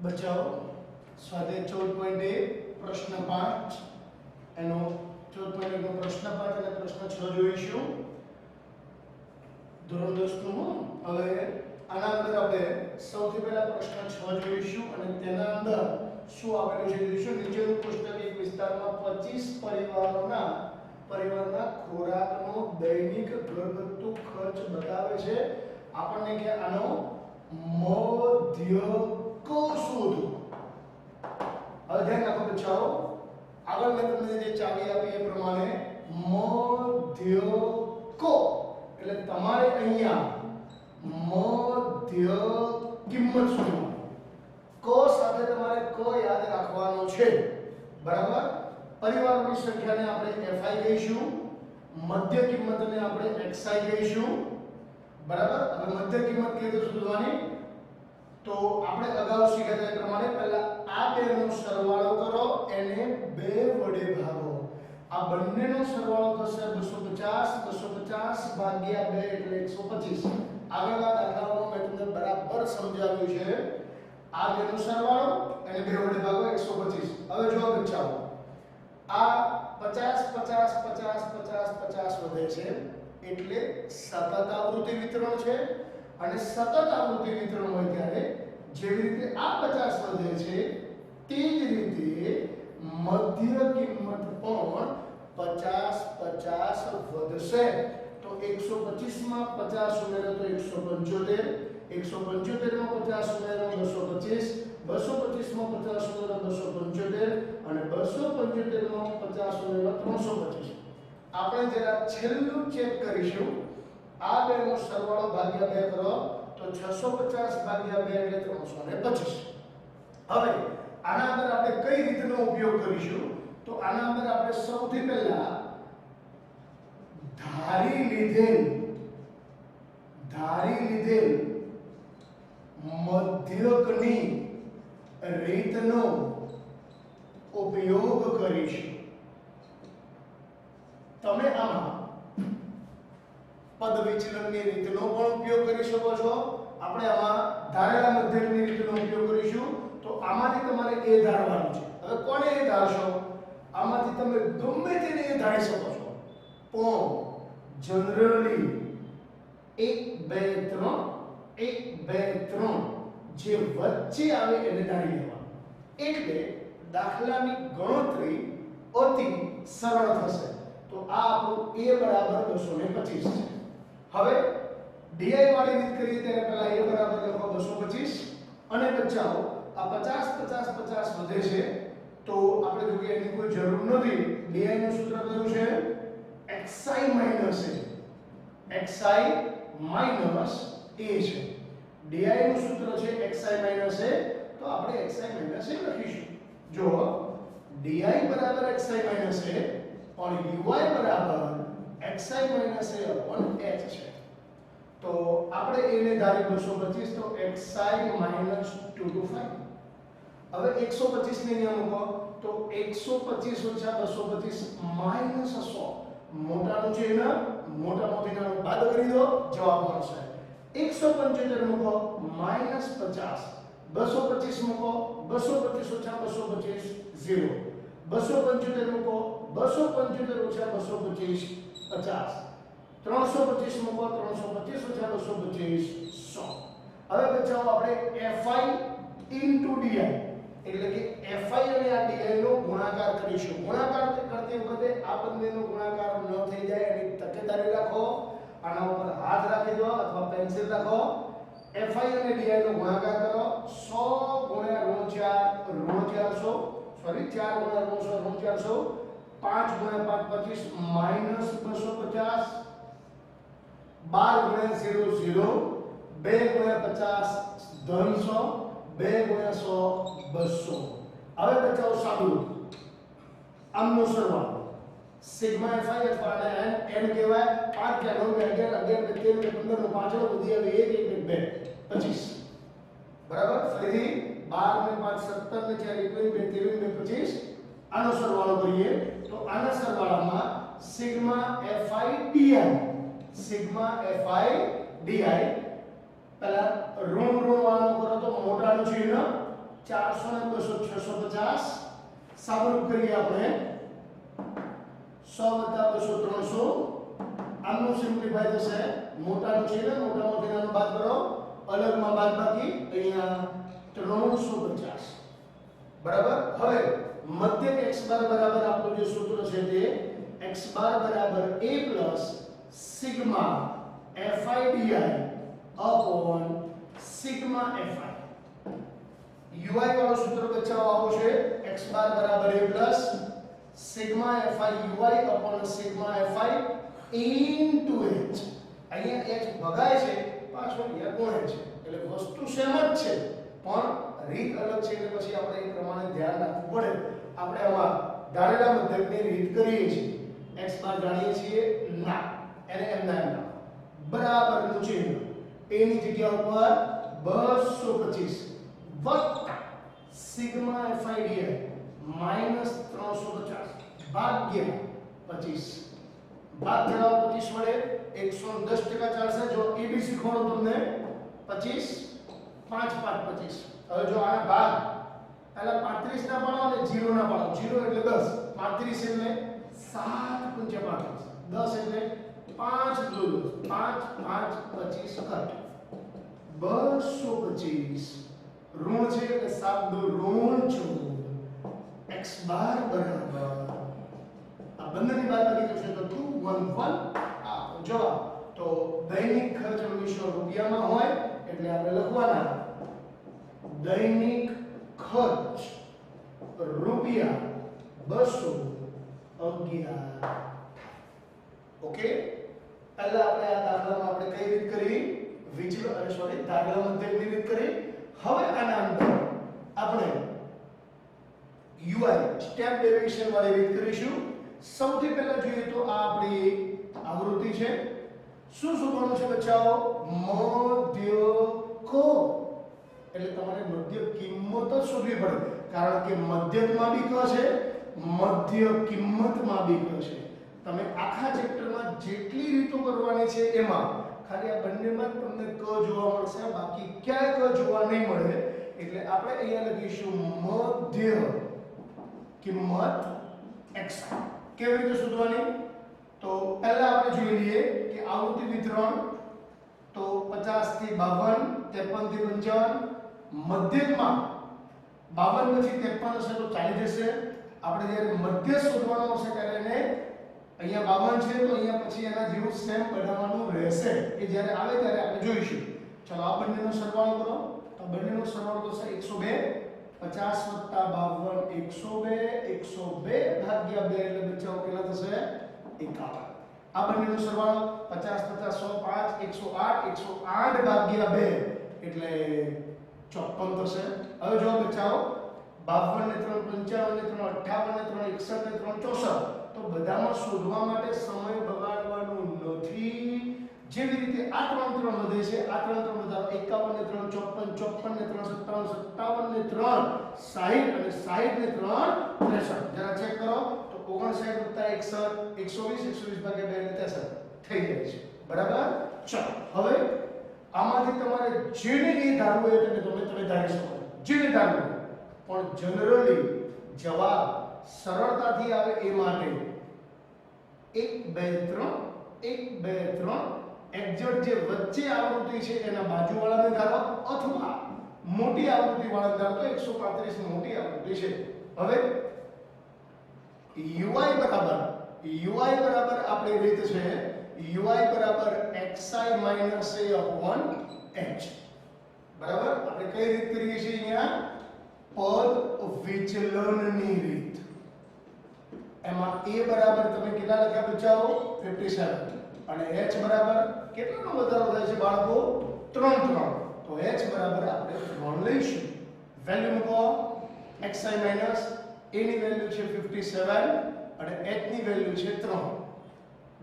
બચાવો સ્વાધ્યાય 14.1 પ્રશ્ન 5 એનો 14.1 નો પ્રશ્ન 5 અને પ્રશ્ન 6 જોઈશું ધોરણ 10 નું હવે આના અંદર આપણે સૌથી પહેલા પ્રશ્ન 6 જોઈશું અને તેના અંદર શું આપેલું છે જોઈશું નીચેનું પુસ્તક એક વિસ્તારમાં 25 પરિવારના ખોરાકનો દૈનિક ઘરગથ્થુ ખર્ચ બતાવે છે આપણને કે આનો મધ્યક શોધો હવે ધ્યાન રાખો બચ્ચાઓ આગળ મેં તમને જે ચાવી આપી એ પ્રમાણે મધ્યક એટલે તમારે અહીંયા મધ્ય કિંમત શોધવાની ક સાથે તમારે ક યાદ રાખવાનો છે બરાબર પરિવારોની સંખ્યાને આપણે fi કહીશું મધ્ય કિંમતને આપણે xi કહીશું બરાબર હવે મધ્ય કિંમત કેવી રીતે શોધવાની તો આપણે અગાઉ શીખ્યા તે પ્રમાણે પહેલા આ બેનો સરવાળો કરો એને 2 વડે ભાગો આ બંનેનો સરવાળો થશે 250 ભાગ્યા 2 એટલે 125 આગળના દાખલાઓમાં મેં તમને બરાબર સમજાવ્યું છે આ બેનો સરવાળો એને 2 વડે ભાગો 125 હવે જો બચ્ચાઓ આ 50 વધે છે એટલે સતત આવૃત્તિ વિતરણ છે અને સતત આવૃત્તિ વિતરણ હોય ત્યારે જેવી રીતે આ 50 વધે છે તે જ રીતે મધ્ય કિંમત પણ 50 વધશે તો 125 માં 50 ઉમેરો તો 175 175 માં 50 ઉમેરો 225 225 માં 50 ઉમેરો 275 અને 275 માં 50 ઉમેરો 325 આપણે જરા છેલ્લું ચેક કરીશું આ બેનો સરવાળો ભાગ્યા 2 કરો તો 650 ભાગ્યા 2 એટલે 325 હવે આના અંદર આપણે કઈ રીતનો ઉપયોગ કરીશું તો આના અંદર આપણે સૌથી પહેલા ધારી લીધેલ મધ્યકની રીતનો ઉપયોગ કરીશું તમે આમાં પદ વિચલનની રીતનો પણ ઉપયોગ કરી શકો છો આપણે આમાં ધારેલા મધ્યકની રીતનો ઉપયોગ કરીશું તો આમાંથી તમારે એ ધારવાનું છે હવે કોને એ ધારશો આમાંથી તમે ગમે તેને એ ધારી શકો છો પણ જનરલી 1 2 3 1 2 3 જે વચ્ચે આવે એને ધારી લેવાનું એટલે દાખલાની ગણતરી અતિ સરળ થશે તો આ આપણું a બરાબર 225 છે હવે di વાળી રીત કરીએ ત્યારે પહેલા a બરાબર લખો 225 અને બચ્ચાઓ આ 50 વધે છે તો આપણે જો કે એની કોઈ જરૂર નથી di નું સૂત્ર કયું છે xi માઈનસ a છે di નું સૂત્ર છે xi માઈનસ a તો આપણે xi માઈનસ a લખીશું જો di બરાબર xi માઈનસ a और uy बराबर xi minus a upon h છે તો આપણે એને ધારી 225 તો xi માઈનસ 2 to 5 હવે 125 ને અહીંયા મૂકો તો 125 ઓછા 225 માઈનસ 100 મોટાનું છે ને મોટામાંથી નાનું બાદ કરી દો જવાબ મળશે 175 મૂકો માઈનસ 50 225 મૂકો 225 ઓછા 225 0 275 મૂકો 275 ઓછા 225 50 325 મૂકો 325 ઓછા 225 100 હવે બચાવો આપણે fi into di એટલે કે fi અને આ di નો ગુણાકાર કરીશું ગુણાકાર કરતી વખતે આ બંનેનો ગુણાકાર ન થઈ જાય એની તકેદારી રાખો આના ઉપર હાથ રાખી દો અથવા પેન્સિલ રાખો fi અને di નો ગુણાકાર કરો 100 ગુણ્યા ઋણ 400 સોરી 4 ગુણ્યા ઋણ 400 5 ગુણ્યા 5 25 માઈનસ 250 12 ગુણ્યા 0 2 ગુણ્યા 50 ધન 100 2 ગુણ્યા 100 200 હવે બચાવો સાદું આમનો સરવાળો સિગ્મા fi અથવા n કહેવાય 5 કે 9 11 13 15 5 બધી આવે 1 1 2 25 બરાબર ફરીથી 12 ને 5 17 ને 4 21 23 25 આનો સરવાળો કરીએ તો આના સરવાળામાં સિગ્મા fi di પહેલા ઋણ વાળાનો કરો તો મોટાનું ચિહ્ન 400 ને 200 650 સાબરૂપ કરીએ આપણે 100 + 200 300 આનું સિમ્પ્લિફાય થશે મોટાનું છે ને મોટામાંથી નાનું બાદ કરો અલગમાં બાદબાકી અહીંયા 350 બરાબર હવે મધ્યક x બાર બરાબર આપણું જે સૂત્ર છે તે x બાર બરાબર a plus sigma fi di upon sigma fi ui વાળું સૂત્ર બચાવવા આવું છે x બાર બરાબર a plus sigma fi ui upon sigma fi into h અહીંયા h ભગાય છે પાછો અહીંયા ગુણે છે એટલે વસ્તુ સેમ જ છે પણ રીત અલગ છે એટલે પછી આપણે એ પ્રમાણે ધ્યાન રાખવું પડે આપણે આમાં ધારેલા મધ્યકની રીત કરીએ છીએ x બાર જાણીએ છીએ ના એને એમના એમના બરાબરનું ચિહ્ન a ની જગ્યા ઉપર 225 વત્તા સિગ્મા fi di માઈનસ 350 ભાગ્યા 25 ભાગ જણાવો 25 વડે 110% ચાલશે જો abc ખોડો તમને 25 5 5 25 હવે જો આના ભાગ પહેલા 35 ના પાડો અને 0 ના પાડો 0 એટલે 10 35 એટલે 7 × 35 10 એટલે 5 × 5 5 25 કટ 225 ઋણ છે એટલે 7 × 14 x બાર બરાબર આ બંનેની બાદબાકી કરશે તો 211 આ જવાબ તો દૈનિક ખર્ચ હંમેશા રૂપિયામાં હોય એટલે આપણે લખવાના દૈનિક ખર્ચ રૂપિયા 211 ઓકે પહેલા આપણે આ દાખલામાં આપણે કઈ રીત કરી વિચલન સોરી દાખલા મધ્યકની રીત કરી હવે આના અંદર આપણે UI સ્ટેપ ડેરિવેશન વાળી રીત કરીશું સૌથી પહેલા જોઈએ તો આ આપણી આવૃત્તિ છે શું શોધવાનું છે બચ્ચાઓ મધ્યકો એટલે તમારે મધ્ય કિંમત જ શોધવી પડે કારણ કે મધ્યકમાં બી ક છે મધ્ય કિંમતમાં બી ક છે તમે આખા ચેપ્ટરમાં જેટલી રીતો કરવાની છે એમાં ખાલી આ બંનેમાં તમને ક જોવા મળશે બાકી ક્યાંય ક જોવા નહીં મળે એટલે આપણે અહીંયા લખીશું મધ્ય કિંમત x કેવી રીતે શોધવાની તો પહેલા આપણે જોઈ લઈએ કે આવૃત્તિ વિતરણ તો 50 થી 52 53 થી 55 મધ્યકમાં 52 પછી 53 હશે તો ચાલી જશે આપણે જ્યારે મધ્ય શોધવાનો હશે ત્યારે એને અહીંયા 52 છે તો અહીંયા પછી એના જેવું સેમ બનાવવાનું રહેશે એ જ્યારે આવે ત્યારે આપણે જોઈશું ચલો આ બંનેનો સરવાળો કરો તો બંનેનો સરવાળો થશે 102 50 + 52 102 ભાગ્યા 2 એટલે બચ્ચાઓ કેટલા થશે 51 આ બંનેનો સરવાળો 50 50 105 108 ભાગ્યા 2 એટલે 54 થશે હવે જો બચ્ચાઓ 52 ને 3 55 ને 3 58 ને 3 61 ને 3 64 તો બધામાં શોધવા માટે સમય બગાડવાનો નથી જેવી રીતે આ 3 વધે છે આ 3 વધારો 51 ને 3 54 54 ને 3 57 57 ને 3 60 અને 60 ને 3 63 જરા ચેક કરો તો 59 + 61 120 ભાગ્યા 2 એટલે 63 થઈ જાય છે બરાબર ચલો હવે આમાંથી તમારે જેને એ ધારવું હોય તમે ધારી શકો જેને ધારવું પણ જનરલી જવાબ સરળતાથી આવે એ માટે 1 2 3 1 2 3 એક્ઝેક્ટ જે વચ્ચે આવૃત્તિ છે એના બાજુવાળાને ધારો અથવા મોટી આવૃત્તિ વાળાને ધારો તો 135 મોટી આવૃત્તિ છે હવે UI બરાબર આપણી રીત છે UI બરાબર xi - a upon h બરાબર આપણે કઈ રીત કરીએ છીએ અહીંયા પદ વિચલનની રીત એમાં a બરાબર તમે કેટલા લખ્યા બચાવો 57 અને h બરાબર કેટલાનો વધારો થાય છે બાળકો 3 તો h બરાબર આપણે 3 લઈશું વેલ્યુ મૂકો xi માઈનસ a ની વેલ્યુ છે 57 અને h ની વેલ્યુ છે 3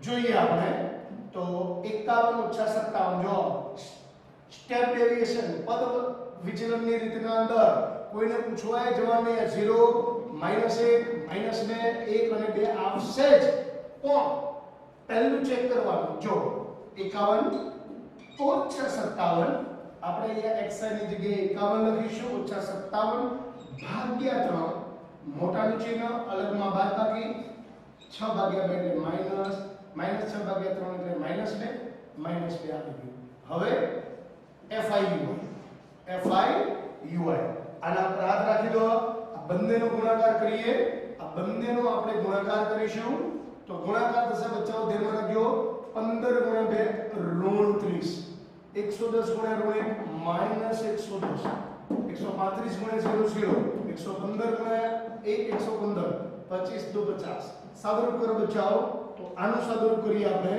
જોઈએ આપણે તો 51 - 57 જો સ્ટેપ ડેવિએશન પદ વિચલનની રીતના અંદર કોઈને પૂછવાય જવાબ નહીં 0 -1 -2 1 અને 2 આવશે જ પણ પહેલું ચેક કરવાનું જો 51 - 57 આપણે અહીંયા xi ની જગ્યાએ 51 લખીશું -57 ભાગ્યા 3 મોટાનું ચિહ્ન અલગમાં બાદબાકી 6 ભાગ્યા 2 એટલે માઈનસ -6 ભાગ્યા 3 એટલે -2 -2 આવી ગયું. હવે FIUI આના પર હાથ રાખી દો. આ બંનેનો ગુણાકાર કરીએ. આ બંનેનો આપણે ગુણાકાર કરીશું તો ગુણાકાર થશે બચ્ચાઓ ધ્યાનમાં રાખજો 15 ગુણ્યા 2 ઋણ 30 110 ગુણ્યા ઋણ 110 135 ગુણ્યા 0 115 ગુણ્યા 1 115 25 2 50 સાદુરૂપ કરો બચ્ચાઓ. તો આનું સાદુરૂપ કરીએ આપણે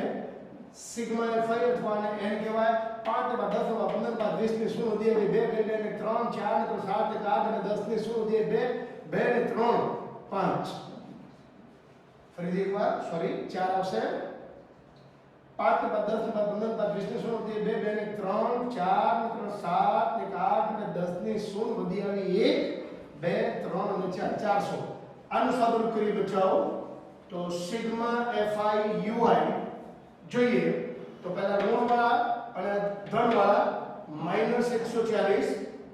સિગ્મા fi અથવા આને n કહેવાય 5 ને 10 માં 15 માં 20 ને 0 દે 2 2 ને 3 4 ને 7 ને 8 ને 10 ને 0 દે 2 2 ને 3 5 ફરીથી એકવાર સોરી 4 આવશે 5 ને 10 ને 15 માં 20 ને 0 દે 2 2 ને 3 4 ને 3 7 ને 8 ને 10 ને 0 વધી આવી 1 2 3 અને 4 400. આનું સાદુરૂપ કરીએ બચ્ચાઓ તો સિગ્મા FIUI જોઈએ તો પહેલા ઋણવાળા અને ધનવાળા -140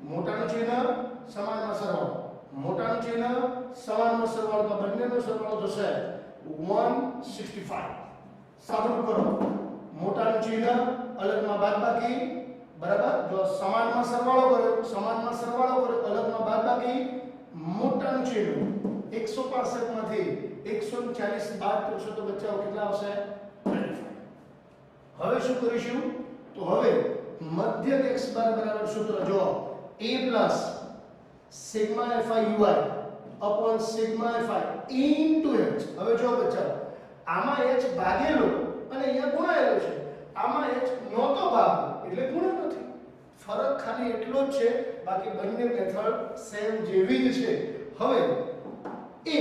મોટાનું ચિહ્ન સમાનમાં સરવાળો મોટાનું ચિહ્ન સમાનમાં સરવાળો તો બંનેનો સરવાળો થશે 165. સાદુરૂપ કરો મોટાનું ચિહ્ન અલગમાં બાદબાકી બરાબર. જો સમાનમાં સરવાળો કર્યો અલગમાં બાદબાકી મોટાનું ચિહ્ન 165 માંથી 140 બાદ કરશો તો બચ્ચાઓ કેટલા આવશે? હવે શું કરીશું તો હવે મધ્યક x બરાબર સૂત્ર જો a sigma FIUI upon sigma FI into h. હવે જો બચ્ચાઓ આમાં h ભાગેલો અને અહીંયા ગુણાયેલો છે. આમાં h નહોતો ભાગ એટલે ગુણ્યો નથી. ફરક ખાલી એટલો જ છે બાકી બંને મેથડ સેમ જેવી જ છે. હવે a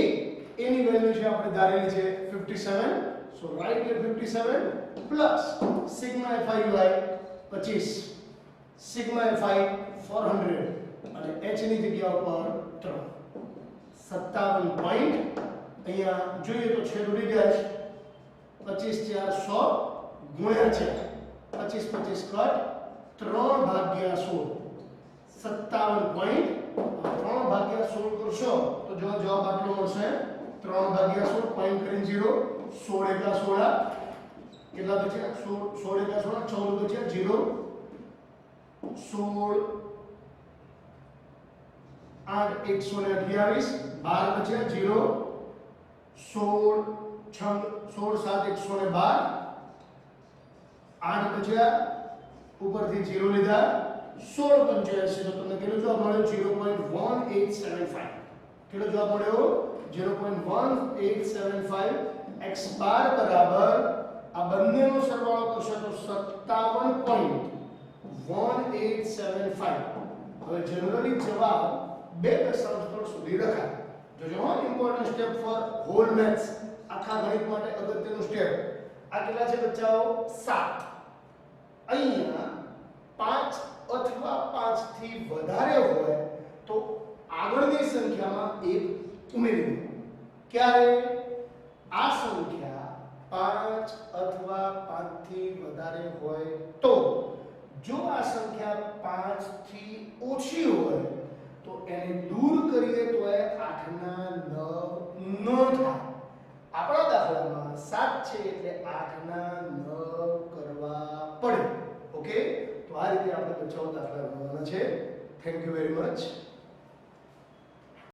એની વેલ્યુ છે આપણે ધારેલી છે 57. સો right here 57 plus sigma FIUI 25 sigma FI 400 અને h ની જગ્યા ઉપર 3 57 પોઈન્ટ. અહીંયા જોઈએ તો છેદ ઉડી ગયા છે 25 4 100 ગુણ્યા છે 25 25 કટ 3 ભાગ્યા 16 57 પોઈન્ટ. 3 ભાગ્યા 16 કરશો તો જો જવાબ આટલો મળશે 3 ભાગ્યા 16 પોઈન્ટ કરીને 0 16 એકા 16 કેટલા બચ્યા 16 એકા 16 14 બચ્યા 0 16 8 128 12 બચ્યા 0 16 7 112 8 બચ્યા ઉપરથી 0 લીધા 16 85 તો તમને કેટલો જવાબ મળ્યો 0.1875. કેટલો જવાબ મળ્યો 0.1875. x બાર બરાબર આ બંનેનો સરવાળો કરશો તો 57.1875. હવે જનરલી જવાબ બે દશાંશ સ્થળ સુધી લખાય. જોજો હો important step for whole maths. આખા ગણિત માટે અગત્યનું સ્ટેપ. આ કેટલા છે બચ્ચાઓ 7. અહીંયા 5 અથવા 5 થી વધારે હોય તો આગળની સંખ્યામાં 1 ઉમેરી દો. ક્યારે આ સંખ્યા 5 અથવા 5 થી વધારે હોય તો જો આ સંખ્યા 5 થી ઓછી હોય તો એને દૂર કરીએ તો એ 8 ના 9 ન થાય. આપણા દાખલામાં 7 છે એટલે 8 ના 9 કરવા પડે. ઓકે તો આ રીતે આપણે બચ્ચાઓ દાખલા ગણવાના છે. Thank you very much.